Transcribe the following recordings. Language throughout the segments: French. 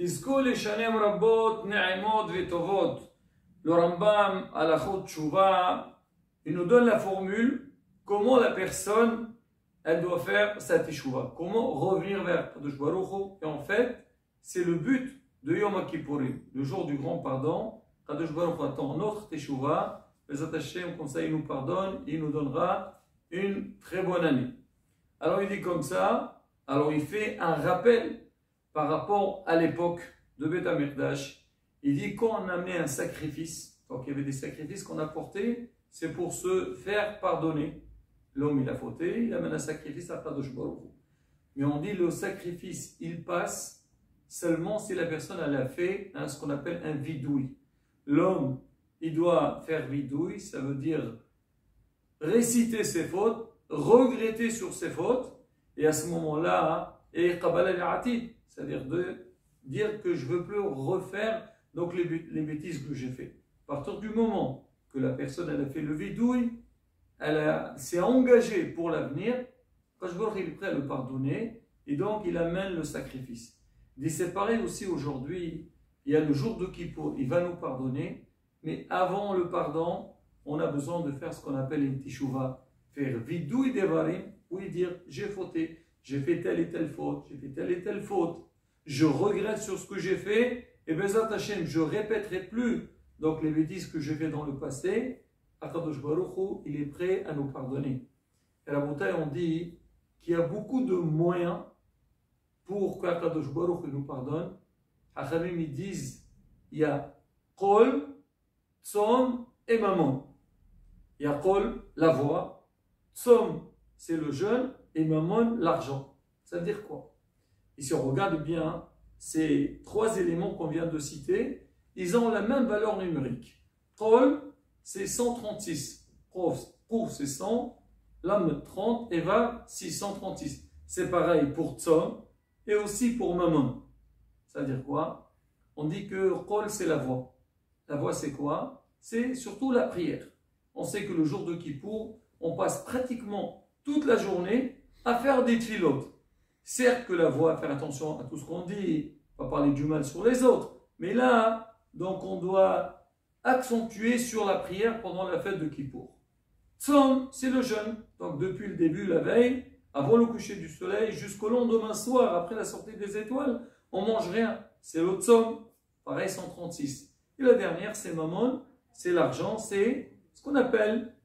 תזכו לשנים רבות, נעימות וטובות. Le Rambam, à la Chot Tshuva, il nous donne la formule comment la personne elle doit faire sa teshuva, comment revenir vers Kadosh Baruch Hu. Et en fait, c'est le but de Yom Kippourim, le jour du grand pardon. Kadosh Baruch Hu attend notre teshuva, Bezat Hashem, comme ça il nous pardonne, il nous donnera une très bonne année. Alors il dit comme ça, alors il fait un rappel par rapport à l'époque de Beth Amikdash. Il dit quand on amenait un sacrifice, donc il y avait des sacrifices qu'on apportait, c'est pour se faire pardonner. L'homme il a fauté, il amène un sacrifice à Kadosh Baruch Hu. Mais on dit le sacrifice, il passe seulement si la personne elle a fait ce qu'on appelle un vidouille. L'homme, il doit faire vidouille, ça veut dire réciter ses fautes, regretter sur ses fautes, et à ce moment-là, et qabala al-atid, c'est-à-dire de dire que je ne veux plus refaire donc les bêtises que j'ai fait. À partir du moment que la personne elle a fait le vidouille, elle s'est engagée pour l'avenir, quand je vois qu'il est prêt à le pardonner, et donc il amène le sacrifice. Il dit c'est pareil aussi aujourd'hui, il y a le jour de Kippour, il va nous pardonner, mais avant le pardon, on a besoin de faire ce qu'on appelle une tishuva, faire vidouille devarim, oui dire j'ai fauté, j'ai fait telle et telle faute, j'ai fait telle et telle faute, je regrette sur ce que j'ai fait, et Bezat Hashem, je ne répéterai plus donc les bêtises que j'ai fait dans le passé. Akadosh Baruch Hu, il est prêt à nous pardonner. Et la bouteille, on dit qu'il y a beaucoup de moyens pour qu'Akadosh Baruch Hu nous pardonne. Hachamim, ils disent il y a Kol, Tzom et Mammon. Il y a Kol, la voix, Tzom, c'est le jeûne, et Mammon, l'argent. Ça veut dire quoi? Et si on regarde bien, ces trois éléments qu'on vient de citer, ils ont la même valeur numérique. Kol, c'est 136. Kouf, c'est 100. Lam, 30. Et Va, 636. C'est pareil pour Tzom et aussi pour Mammon. Ça veut dire quoi? On dit que Kol, c'est la voix. La voix, c'est quoi? C'est surtout la prière. On sait que le jour de Kippour, on passe pratiquement toute la journée à faire des tfilot. Certes que la voix, faire attention à tout ce qu'on dit, pas parler du mal sur les autres. Mais là, donc on doit accentuer sur la prière pendant la fête de Kippour. Tzom, c'est le jeûne. Donc depuis le début, la veille, avant le coucher du soleil, jusqu'au lendemain soir, après la sortie des étoiles, on mange rien. C'est le Tzom, pareil 136. Et la dernière, c'est Mammon, c'est l'argent, c'est ce qu'on appelle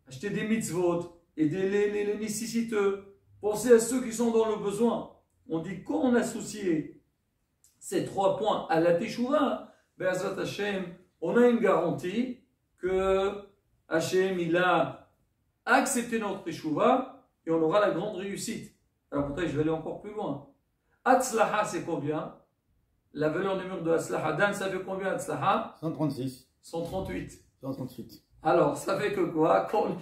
acheter des mitzvot, aider les nécessiteux, penser à ceux qui sont dans le besoin. On dit quand on associe ces trois points à la Teshuvah, Be'ezrat Hashem, on a une garantie que Hashem il a accepté notre Teshuvah et on aura la grande réussite. Alors peut-être je vais aller encore plus loin. Atzlaha c'est combien? La valeur numérique de Atzlaha, Dan ça fait combien Atzlaha? 136. 138. 138. Alors ça fait que quoi? Quand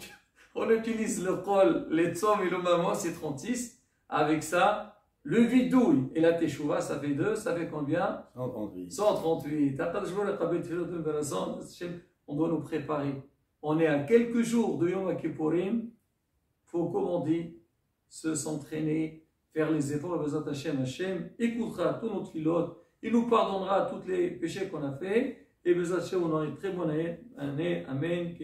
on utilise le Kol, les Tzom et le Mammon c'est 36. Avec ça, le vidouille et la teshuva, ça fait 2, ça fait combien? 138. 138. On doit nous préparer. On est à quelques jours de Yom Kippourim. Il faut, comme on dit, s'entraîner, faire les efforts. Et Bezat Hashem, Hashem écoutera tous nos tfilotes. Il nous pardonnera tous les péchés qu'on a fait. Et Bezat Hashem, on aura une très bonne année. Amen.